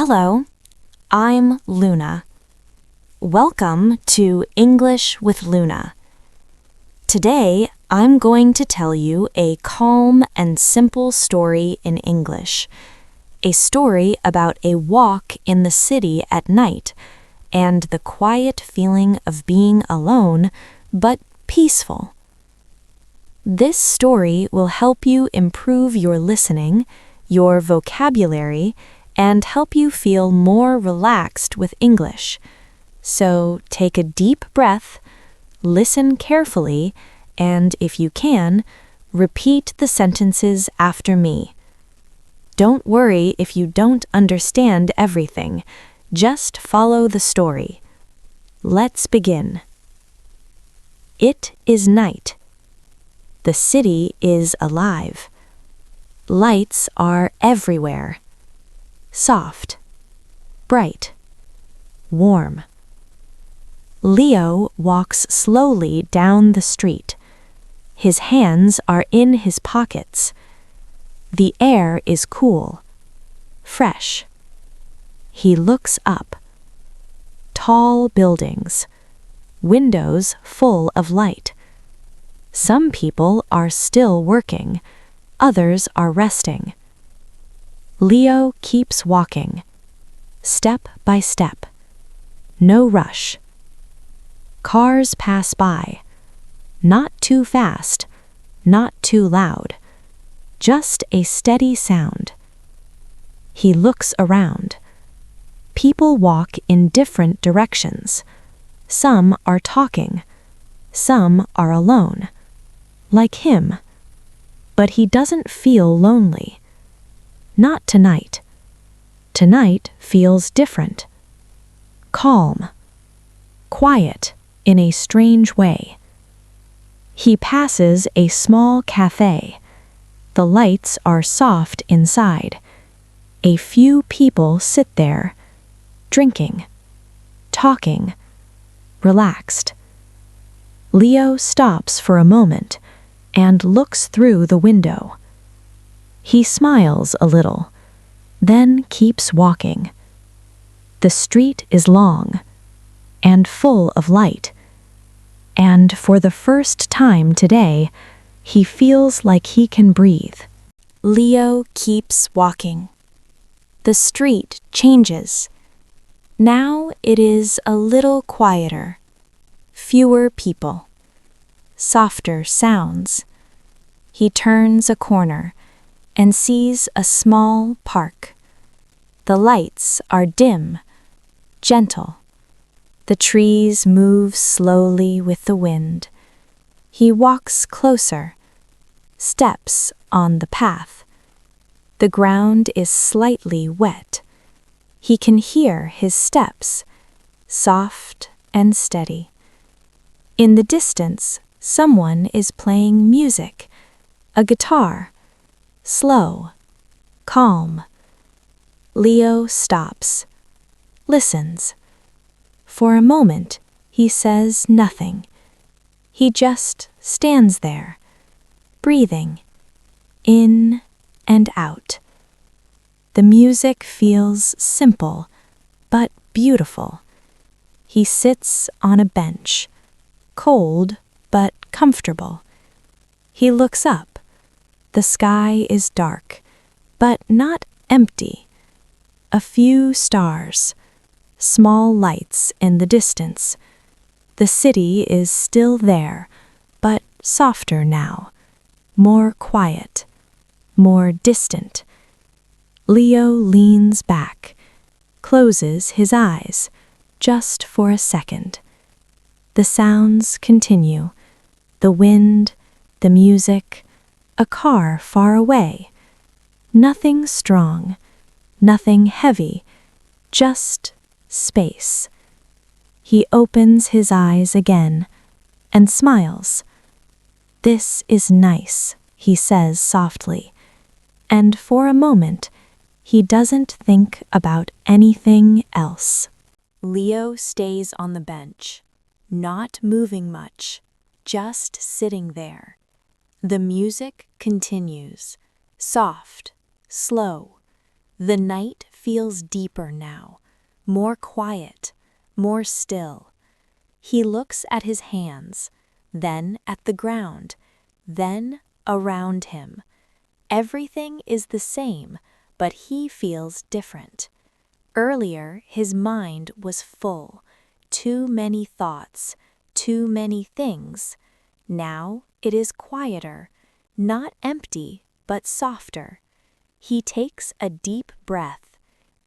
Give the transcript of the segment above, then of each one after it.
Hello, I'm Luna. Welcome to English with Luna. Today, I'm going to tell you a calm and simple story in English. A story about a walk in the city at night and the quiet feeling of being alone, but peaceful. This story will help you improve your listening, your vocabulary, and help you feel more relaxed with English. So take a deep breath, listen carefully, and if you can, repeat the sentences after me. Don't worry if you don't understand everything. Just follow the story. Let's begin. It is night. The city is alive. Lights are everywhere. Soft, bright, warm. Leo walks slowly down the street. His hands are in his pockets. The air is cool, fresh. He looks up. Tall buildings, windows full of light. Some people are still working, others are resting. Leo keeps walking, step by step. No rush. Cars pass by. Not too fast, not too loud. Just a steady sound. He looks around. People walk in different directions. Some are talking. Some are alone. Like him. But he doesn't feel lonely. Not tonight. Tonight feels different. Calm. Quiet in a strange way. He passes a small cafe. The lights are soft inside. A few people sit there, drinking, talking, relaxed. Leo stops for a moment and looks through the window. He smiles a little, then keeps walking. The street is long and full of light, and for the first time today, he feels like he can breathe. Leo keeps walking. The street changes. Now it is a little quieter, fewer people, softer sounds. He turns a corner and sees a small park. The lights are dim, gentle. The trees move slowly with the wind. He walks closer, steps on the path. The ground is slightly wet. He can hear his steps, soft and steady. In the distance, someone is playing music, a guitar. Slow, calm. Leo stops, listens. For a moment, he says nothing. He just stands there, breathing, in and out. The music feels simple, but beautiful. He sits on a bench, cold but comfortable. He looks up. The sky is dark, but not empty. A few stars, small lights in the distance. The city is still there, but softer now, more quiet, more distant. Leo leans back, closes his eyes, just for a second. The sounds continue, the wind, the music, a car far away. Nothing strong, nothing heavy, just space. He opens his eyes again and smiles. "This is nice," he says softly, and for a moment, he doesn't think about anything else. Leo stays on the bench, not moving much, just sitting there. The music continues, soft, slow. The night feels deeper now, more quiet, more still. He looks at his hands, then at the ground, then around him. Everything is the same, but he feels different. Earlier, his mind was full. Too many thoughts, too many things. Now it is quieter, not empty, but softer. He takes a deep breath,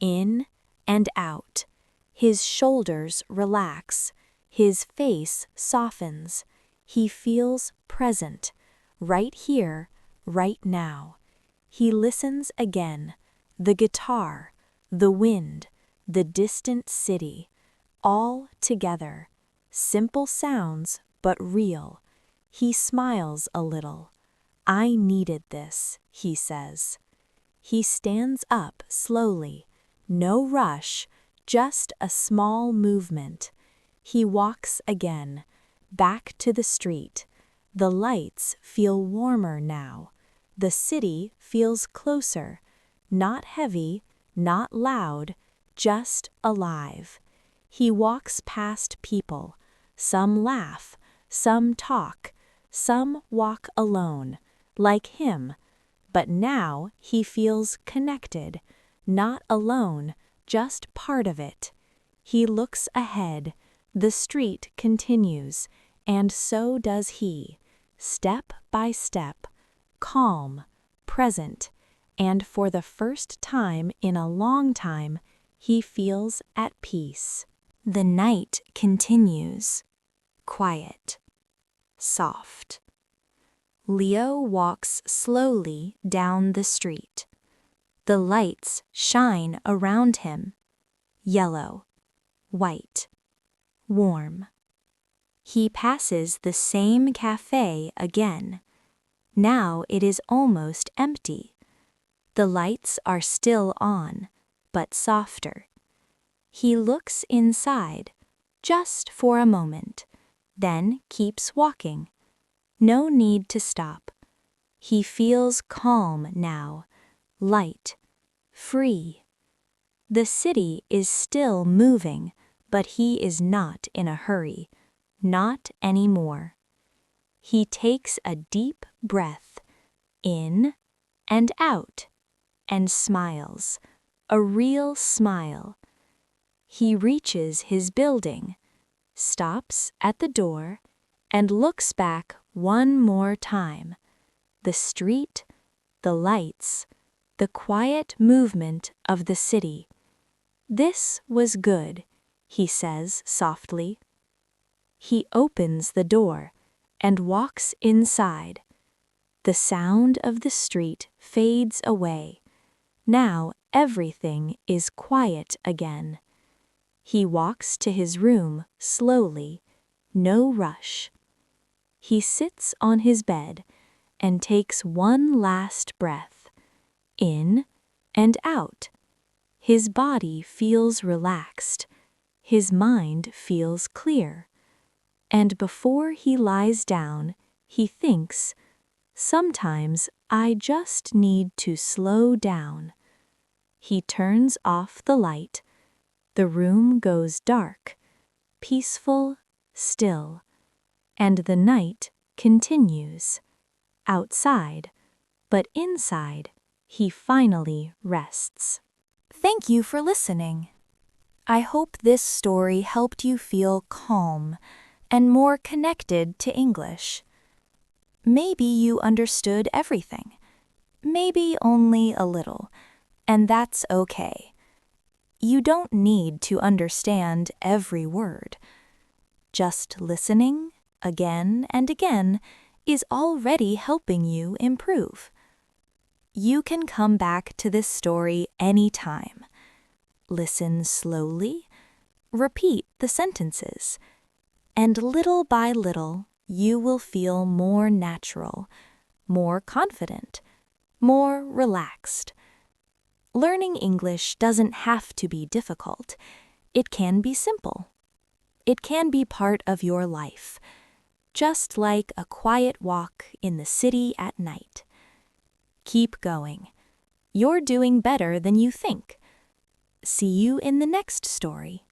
in and out. His shoulders relax. His face softens. He feels present, right here, right now. He listens again. The guitar, the wind, the distant city, all together. Simple sounds, but real. He smiles a little. I needed this, he says. He stands up slowly. No rush, just a small movement. He walks again, back to the street. The lights feel warmer now. The city feels closer, not heavy, not loud, just alive. He walks past people. Some laugh, some talk, some walk alone, like him. But now he feels connected, not alone, just part of it. He looks ahead. The street continues, and so does he, step by step, calm, present, and for the first time in a long time, he feels at peace. The night continues, quiet, soft. Leo walks slowly down the street. The lights shine around him, yellow, white, warm. He passes the same cafe again. Now it is almost empty. The lights are still on, but softer. He looks inside, just for a moment, then keeps walking. No need to stop. He feels calm now, light, free. The city is still moving, but he is not in a hurry, not anymore. He takes a deep breath, in and out, and smiles, a real smile. He reaches his building, stops at the door, and looks back one more time. The street, the lights, the quiet movement of the city. This was good, he says softly. He opens the door and walks inside. The sound of the street fades away. Now everything is quiet again. He walks to his room slowly, no rush. He sits on his bed and takes one last breath, in and out. His body feels relaxed. His mind feels clear. And before he lies down, he thinks, sometimes I just need to slow down. He turns off the light. The room goes dark, peaceful, still, and the night continues. Outside, but inside, he finally rests. Thank you for listening. I hope this story helped you feel calm and more connected to English. Maybe you understood everything, maybe only a little, and that's okay. You don't need to understand every word. Just listening again and again is already helping you improve. You can come back to this story anytime. Listen slowly, repeat the sentences, and little by little you will feel more natural, more confident, more relaxed. Learning English doesn't have to be difficult. It can be simple. It can be part of your life, just like a quiet walk in the city at night. Keep going. You're doing better than you think. See you in the next story.